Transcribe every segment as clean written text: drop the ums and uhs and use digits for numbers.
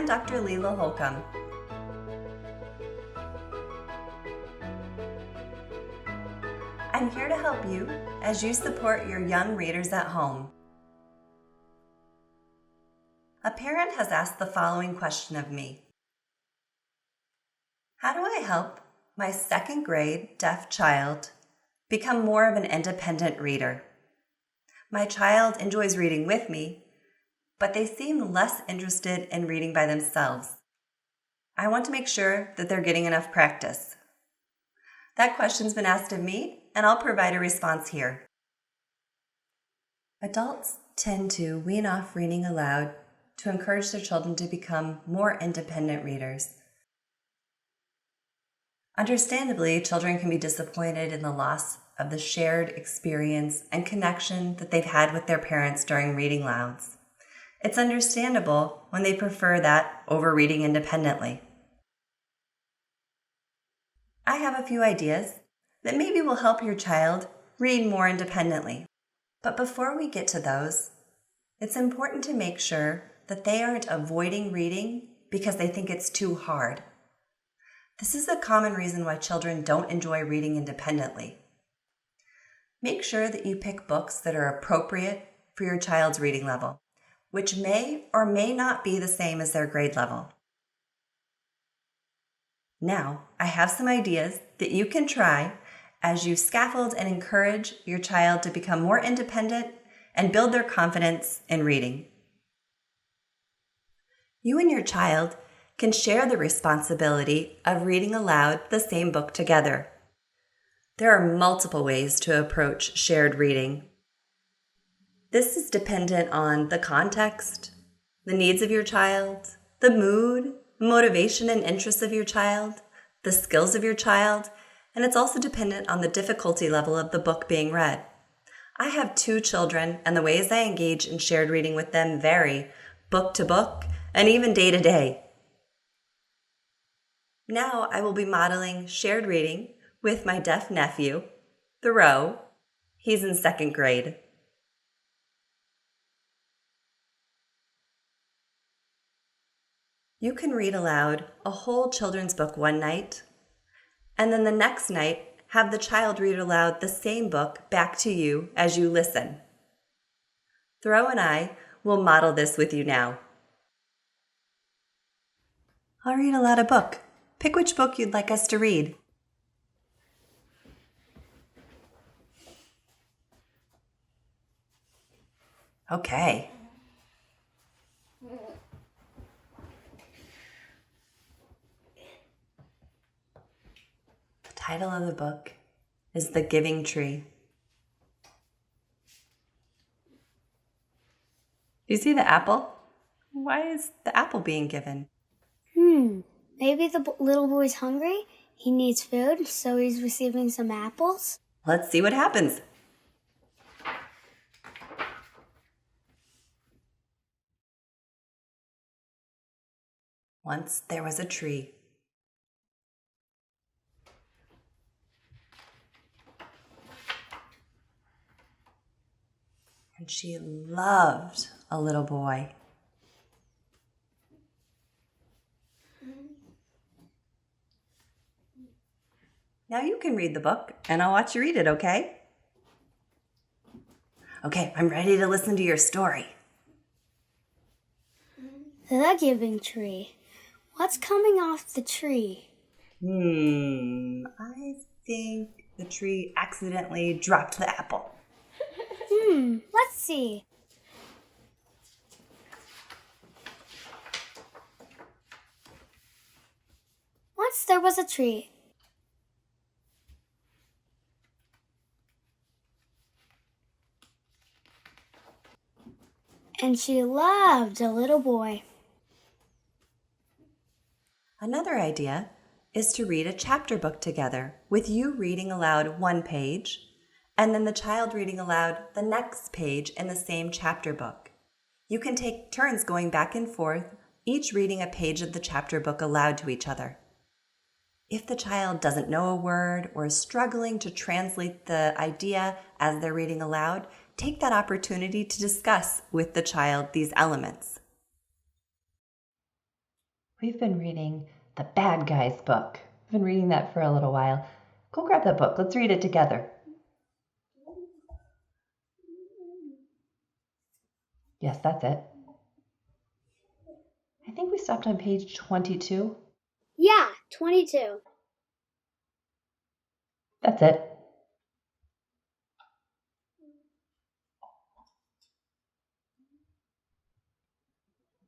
I'm Dr. Leala Holcomb. I'm here to help you as you support your young readers at home. A parent has asked the following question of me. How do I help my second grade deaf child become more of an independent reader? My child enjoys reading with me, but they seem less interested in reading by themselves. I want to make sure that they're getting enough practice. That question's been asked of me, and I'll provide a response here. Adults tend to wean off reading aloud to encourage their children to become more independent readers. Understandably, children can be disappointed in the loss of the shared experience and connection that they've had with their parents during reading louds. It's understandable when they prefer that over reading independently. I have a few ideas that maybe will help your child read more independently. But before we get to those, it's important to make sure that they aren't avoiding reading because they think it's too hard. This is a common reason why children don't enjoy reading independently. Make sure that you pick books that are appropriate for your child's reading level, which may or may not be the same as their grade level. Now, I have some ideas that you can try as you scaffold and encourage your child to become more independent and build their confidence in reading. You and your child can share the responsibility of reading aloud the same book together. There are multiple ways to approach shared reading. This is dependent on the context, the needs of your child, the mood, motivation and interests of your child, the skills of your child, and it's also dependent on the difficulty level of the book being read. I have 2 children, and the ways I engage in shared reading with them vary book to book and even day to day. Now I will be modeling shared reading with my deaf nephew, Thoreau. He's in 2nd grade. You can read aloud a whole children's book one night, and then the next night have the child read aloud the same book back to you as you listen. Thoreau and I will model this with you now. I'll read aloud a book. Pick which book you'd like us to read. Okay. The title of the book is The Giving Tree. Do you see the apple? Why is the apple being given? Maybe the little boy's hungry. He needs food, so he's receiving some apples. Let's see what happens. Once there was a tree. And she loved a little boy. Now you can read the book, and I'll watch you read it, okay? Okay, I'm ready to listen to your story. The giving tree. What's coming off the tree? I think the tree accidentally dropped the apple. Let's see. Once there was a tree. And she loved a little boy. Another idea is to read a chapter book together, with you reading aloud one page, and then the child reading aloud the next page in the same chapter book. You can take turns going back and forth, each reading a page of the chapter book aloud to each other. If the child doesn't know a word or is struggling to translate the idea as they're reading aloud, take that opportunity to discuss with the child these elements. We've been reading The Bad Guys book. I've been reading that for a little while. Go grab that book. Let's read it together. Yes, that's it. I think we stopped on page 22. Yeah, 22. That's it.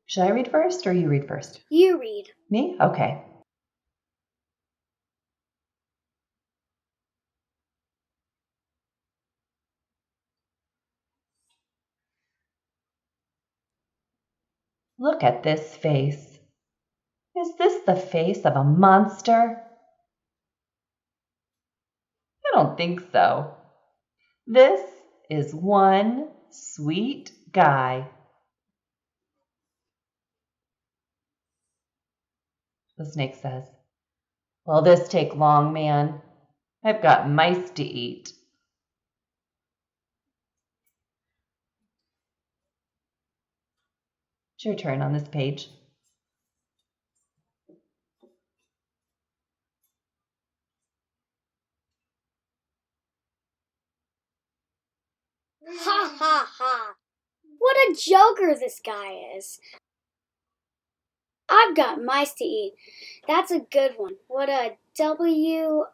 Should I read first or you read first? You read. Me? Okay. Look at this face. Is this the face of a monster? I don't think so. This is one sweet guy. The snake says, "Will this take long, man? I've got mice to eat." It's your turn on this page. Ha ha ha. What a joker this guy is. I've got mice to eat. That's a good one. What a W-I-S-E.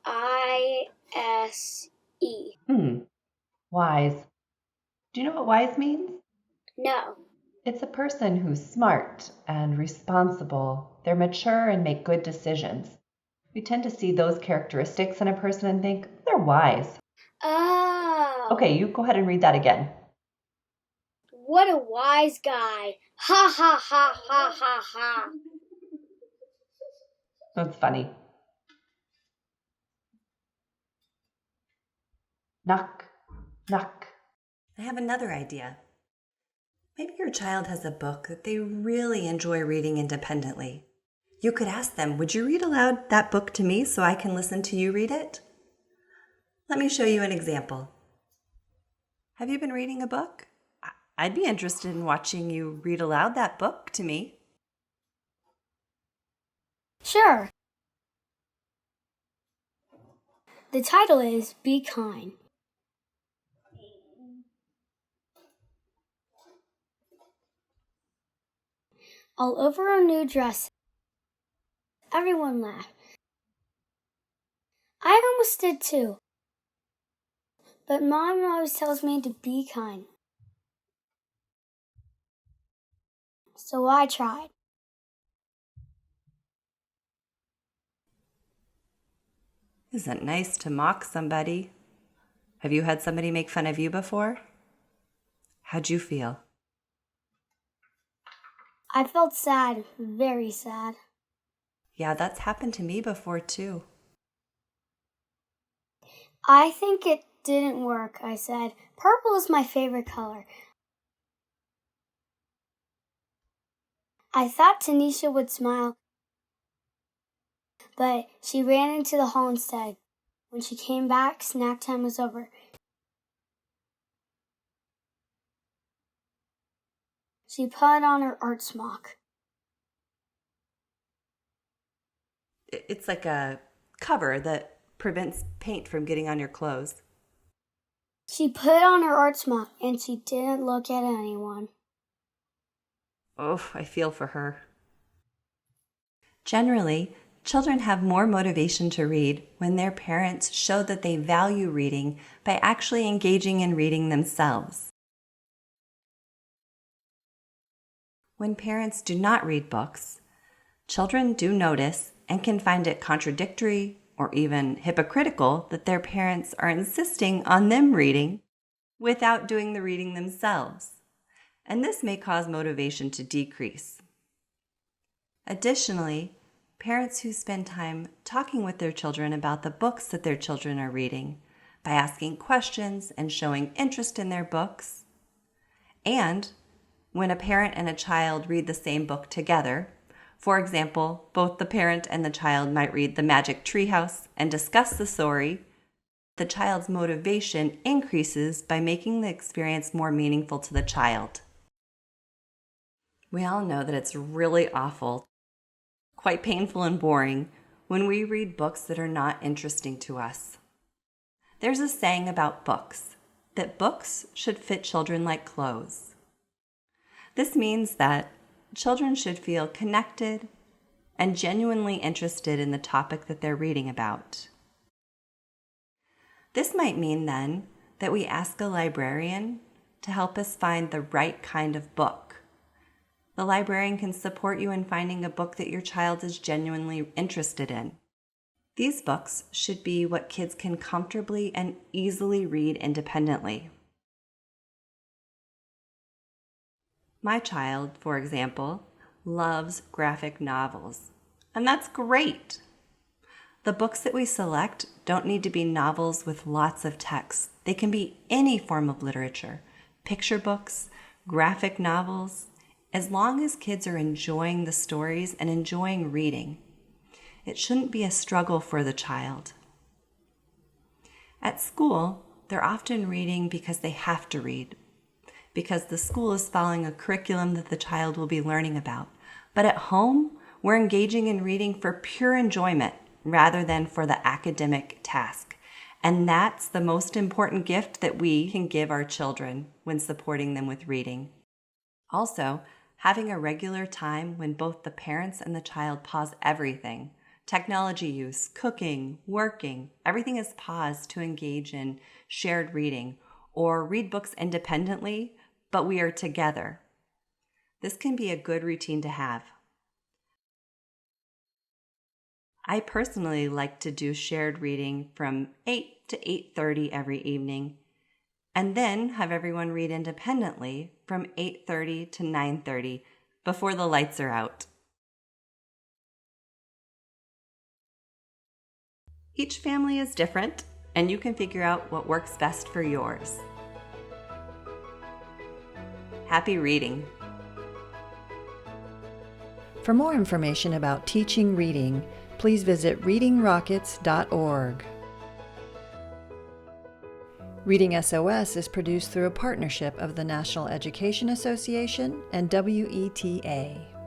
Wise. Do you know what wise means? No. It's a person who's smart and responsible. They're mature and make good decisions. We tend to see those characteristics in a person and think, they're wise. Oh. Okay, you go ahead and read that again. What a wise guy. Ha ha ha ha ha ha. That's funny. Knock, knock. I have another idea. Maybe your child has a book that they really enjoy reading independently. You could ask them, would you read aloud that book to me so I can listen to you read it? Let me show you an example. Have you been reading a book? I'd be interested in watching you read aloud that book to me. Sure. The title is Be Kind. All over our new dress, everyone laughed. I almost did too. But Mom always tells me to be kind. So I tried. Isn't it nice to mock somebody? Have you had somebody make fun of you before? How'd you feel? I felt sad, very sad. Yeah, that's happened to me before too. I think it didn't work, I said. Purple is my favorite color. I thought Tanisha would smile, but she ran into the hall instead. When she came back, snack time was over. She put on her art smock. It's like a cover that prevents paint from getting on your clothes. She put on her art smock and she didn't look at anyone. Oh, I feel for her. Generally, children have more motivation to read when their parents show that they value reading by actually engaging in reading themselves. When parents do not read books, children do notice and can find it contradictory or even hypocritical that their parents are insisting on them reading without doing the reading themselves, and this may cause motivation to decrease. Additionally, parents who spend time talking with their children about the books that their children are reading by asking questions and showing interest in their books, and when a parent and a child read the same book together, for example, both the parent and the child might read The Magic Treehouse and discuss the story, the child's motivation increases by making the experience more meaningful to the child. We all know that it's really awful quite painful and boring when we read books that are not interesting to us. There's a saying about books, that books should fit children like clothes. This means that children should feel connected and genuinely interested in the topic that they're reading about. This might mean then that we ask a librarian to help us find the right kind of book. The librarian can support you in finding a book that your child is genuinely interested in. These books should be what kids can comfortably and easily read independently. My child, for example, loves graphic novels, and that's great. The books that we select don't need to be novels with lots of text. They can be any form of literature, picture books, graphic novels, as long as kids are enjoying the stories and enjoying reading. It shouldn't be a struggle for the child. At school, they're often reading because they have to read, because the school is following a curriculum that the child will be learning about. But at home, we're engaging in reading for pure enjoyment rather than for the academic task. And that's the most important gift that we can give our children when supporting them with reading. Also, having a regular time when both the parents and the child pause everything. Technology use, cooking, working, everything is paused to engage in shared reading or read books independently, but we are together. This can be a good routine to have. I personally like to do shared reading from 8 to 8:30 every evening, and then have everyone read independently from 8:30 to 9:30 before the lights are out. Each family is different, and you can figure out what works best for yours. Happy reading! For more information about teaching reading, please visit readingrockets.org. Reading SOS is produced through a partnership of the National Education Association and WETA.